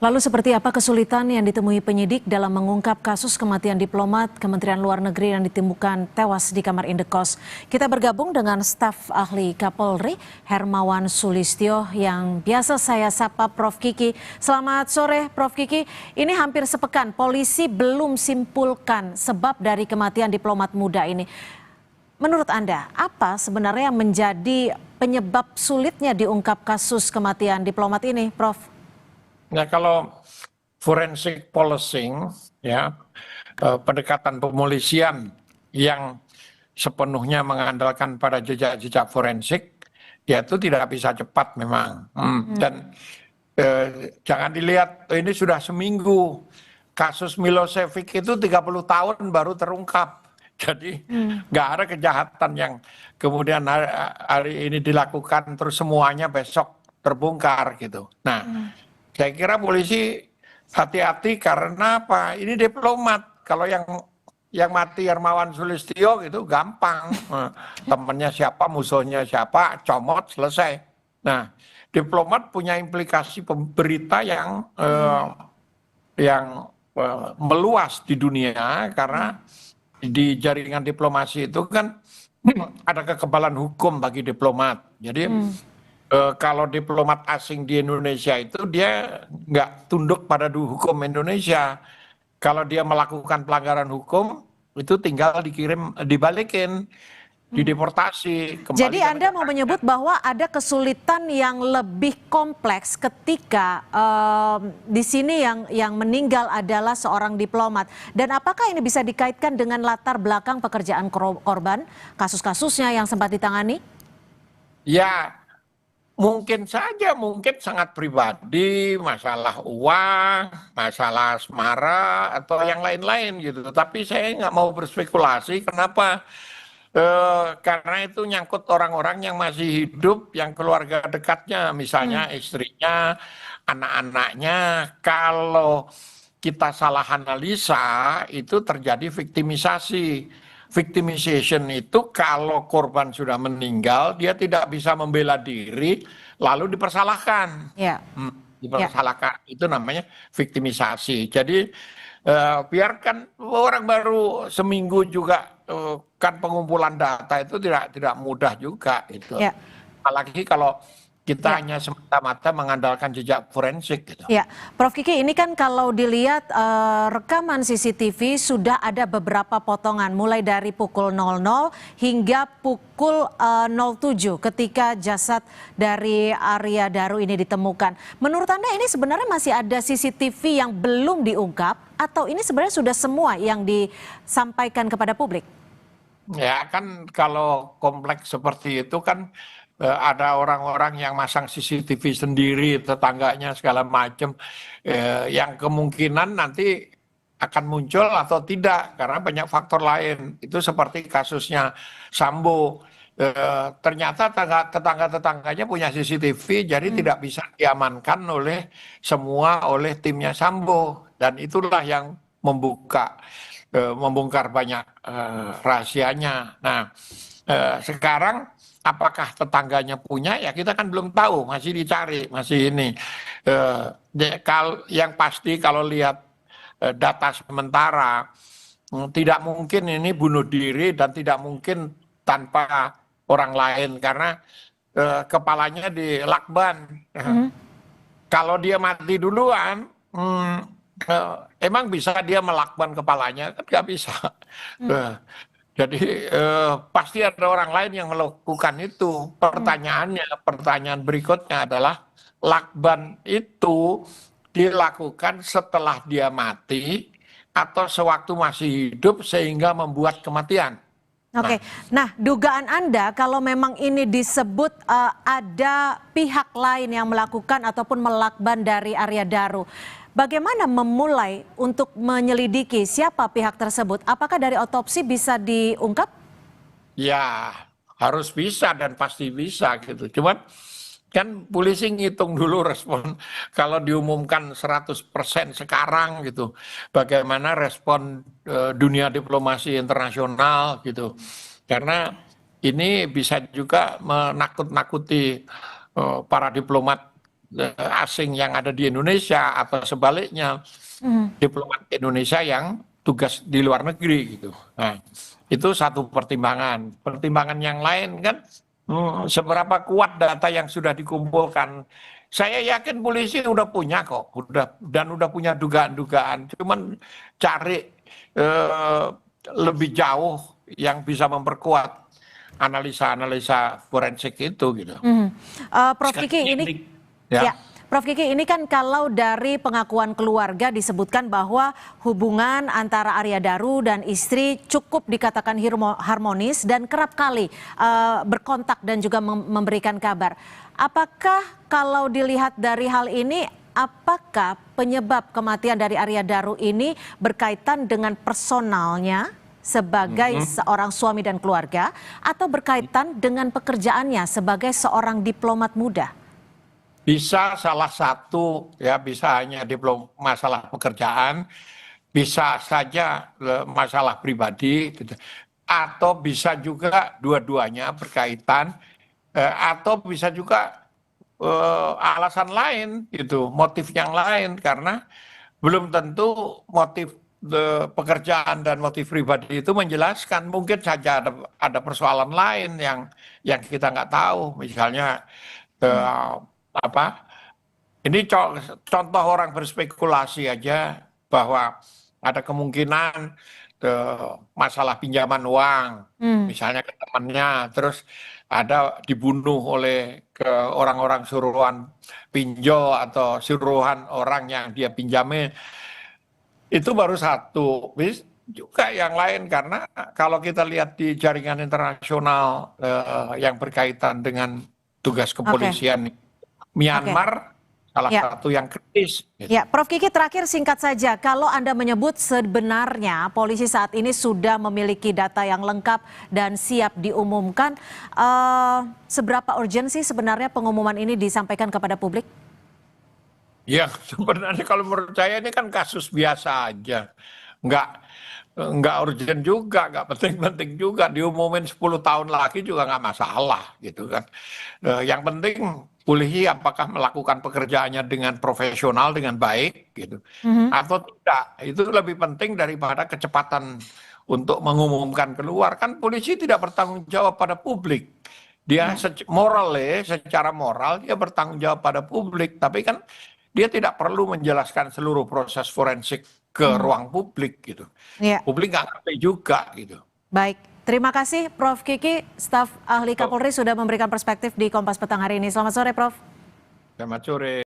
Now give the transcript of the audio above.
Lalu seperti apa kesulitan yang ditemui penyidik dalam mengungkap kasus kematian diplomat Kementerian Luar Negeri yang ditemukan tewas di kamar indekos? Kita bergabung dengan staf ahli Kapolri, Hermawan Sulistyo, yang biasa saya sapa Prof. Kiki. Selamat sore Prof. Kiki. Ini hampir sepekan polisi belum simpulkan sebab dari kematian diplomat muda ini. Menurut Anda, apa sebenarnya yang menjadi penyebab sulitnya diungkap kasus kematian diplomat ini, Prof? Nah, kalau forensic policing, ya, pendekatan pemolisian yang sepenuhnya mengandalkan pada jejak-jejak forensik, ya itu tidak bisa cepat memang. Dan jangan dilihat, ini sudah seminggu. Kasus Milosevic itu 30 tahun baru terungkap. Jadi nggak ada kejahatan yang kemudian hari ini dilakukan terus semuanya besok terbongkar gitu. Nah, saya kira polisi hati-hati karena apa? Ini diplomat. Kalau yang mati Hermawan Sulistyo gitu gampang. Temennya siapa, musuhnya siapa, comot, selesai. Nah, diplomat punya implikasi berita yang meluas di dunia karena di jaringan diplomasi itu kan ada kekebalan hukum bagi diplomat. Jadi kalau diplomat asing di Indonesia itu dia nggak tunduk pada hukum Indonesia. Kalau dia melakukan pelanggaran hukum itu tinggal dibalikin, dideportasi kembali. Jadi Anda mau menyebut bahwa ada kesulitan yang lebih kompleks ketika di sini yang meninggal adalah seorang diplomat. Dan apakah ini bisa dikaitkan dengan latar belakang pekerjaan korban, kasus-kasusnya yang sempat ditangani? Ya, mungkin saja, mungkin sangat pribadi, masalah uang, masalah asmara, atau yang lain-lain gitu. Tapi saya nggak mau berspekulasi, kenapa? Karena itu nyangkut orang-orang yang masih hidup, yang keluarga dekatnya, misalnya istrinya, anak-anaknya. Kalau kita salah analisa, itu terjadi victimisasi. Victimization itu kalau korban sudah meninggal, dia tidak bisa membela diri, lalu dipersalahkan. Ya. Dipersalahkan, itu namanya victimisasi. Jadi biarkan orang baru seminggu juga kan pengumpulan data itu tidak mudah juga itu. Ya. Apalagi kalau kita hanya semata-mata mengandalkan jejak forensik gitu. Ya, Prof. Kiki, ini kan kalau dilihat rekaman CCTV sudah ada beberapa potongan mulai dari pukul 00 hingga pukul 07 ketika jasad dari Arya Daru ini ditemukan. Menurut Anda ini sebenarnya masih ada CCTV yang belum diungkap atau ini sebenarnya sudah semua yang disampaikan kepada publik? Ya kan kalau kompleks seperti itu kan ada orang-orang yang masang CCTV sendiri, tetangganya segala macam, yang kemungkinan nanti akan muncul atau tidak karena banyak faktor lain. Itu seperti kasusnya Sambo. Ternyata tetangga-tetangganya punya CCTV, jadi tidak bisa diamankan oleh timnya Sambo. Dan itulah yang membongkar banyak rahasianya. Nah, sekarang apakah tetangganya punya, ya kita kan belum tahu, masih dicari, masih ini. Yang pasti kalau lihat data sementara, tidak mungkin ini bunuh diri dan tidak mungkin tanpa orang lain karena kepalanya dilakban. Kalau dia mati duluan, emang bisa dia melakban kepalanya? Kan nggak bisa. Jadi pasti ada orang lain yang melakukan itu. Pertanyaan berikutnya adalah lakban itu dilakukan setelah dia mati atau sewaktu masih hidup sehingga membuat kematian. Oke, nah dugaan Anda kalau memang ini disebut ada pihak lain yang melakukan ataupun melakban dari Arya Daru, bagaimana memulai untuk menyelidiki siapa pihak tersebut? Apakah dari otopsi bisa diungkap? Ya, harus bisa dan pasti bisa gitu. Cuman kan polisi ngitung dulu respon kalau diumumkan 100% sekarang gitu. Bagaimana respon dunia diplomasi internasional gitu. Karena ini bisa juga menakut-nakuti para diplomat asing yang ada di Indonesia atau sebaliknya diplomat Indonesia yang tugas di luar negeri gitu. Nah, itu satu pertimbangan. Pertimbangan yang lain kan seberapa kuat data yang sudah dikumpulkan. Saya yakin polisi udah punya kok, udah punya dugaan-dugaan. Cuman cari lebih jauh yang bisa memperkuat analisa-analisa forensik itu gitu. Prof Kiki ini, ya. ya, Prof Kiki ini kan kalau dari pengakuan keluarga disebutkan bahwa hubungan antara Arya Daru dan istri cukup dikatakan harmonis dan kerap kali berkontak dan juga memberikan kabar. Apakah kalau dilihat dari hal ini, apakah penyebab kematian dari Arya Daru ini berkaitan dengan personalnya sebagai seorang suami dan keluarga atau berkaitan dengan pekerjaannya sebagai seorang diplomat muda? Bisa salah satu, ya bisa hanya masalah pekerjaan, bisa saja masalah pribadi, gitu. Atau bisa juga dua-duanya berkaitan, atau bisa juga alasan lain, gitu, motif yang lain, karena belum tentu motif pekerjaan dan motif pribadi itu menjelaskan. Mungkin saja ada persoalan lain yang kita nggak tahu, misalnya apa? Ini contoh orang berspekulasi aja bahwa ada kemungkinan masalah pinjaman uang, misalnya ke temannya, terus ada dibunuh oleh ke orang-orang suruhan pinjol atau suruhan orang yang dia pinjami. Itu baru satu. Juga yang lain, karena kalau kita lihat di jaringan internasional yang berkaitan dengan tugas kepolisian Myanmar, salah satu yang kritis. Gitu. Ya, Prof Kiki, terakhir singkat saja, kalau Anda menyebut sebenarnya polisi saat ini sudah memiliki data yang lengkap dan siap diumumkan, seberapa urgensi sebenarnya pengumuman ini disampaikan kepada publik? Ya, sebenarnya kalau menurut saya ini kan kasus biasa aja, nggak urgent juga, nggak penting-penting juga, diumumin 10 tahun lagi juga nggak masalah gitu kan. Yang penting polisi apakah melakukan pekerjaannya dengan profesional, dengan baik gitu, atau tidak. Itu lebih penting daripada kecepatan untuk mengumumkan keluar. Kan polisi tidak bertanggung jawab pada publik. Dia secara moral dia bertanggung jawab pada publik, tapi kan dia tidak perlu menjelaskan seluruh proses forensik ke ruang publik gitu. Publik nggak ngerti juga gitu. Baik, terima kasih Prof Kiki, staf ahli Kapolri sudah memberikan perspektif di Kompas Petang hari ini. Selamat sore, Prof. Selamat sore.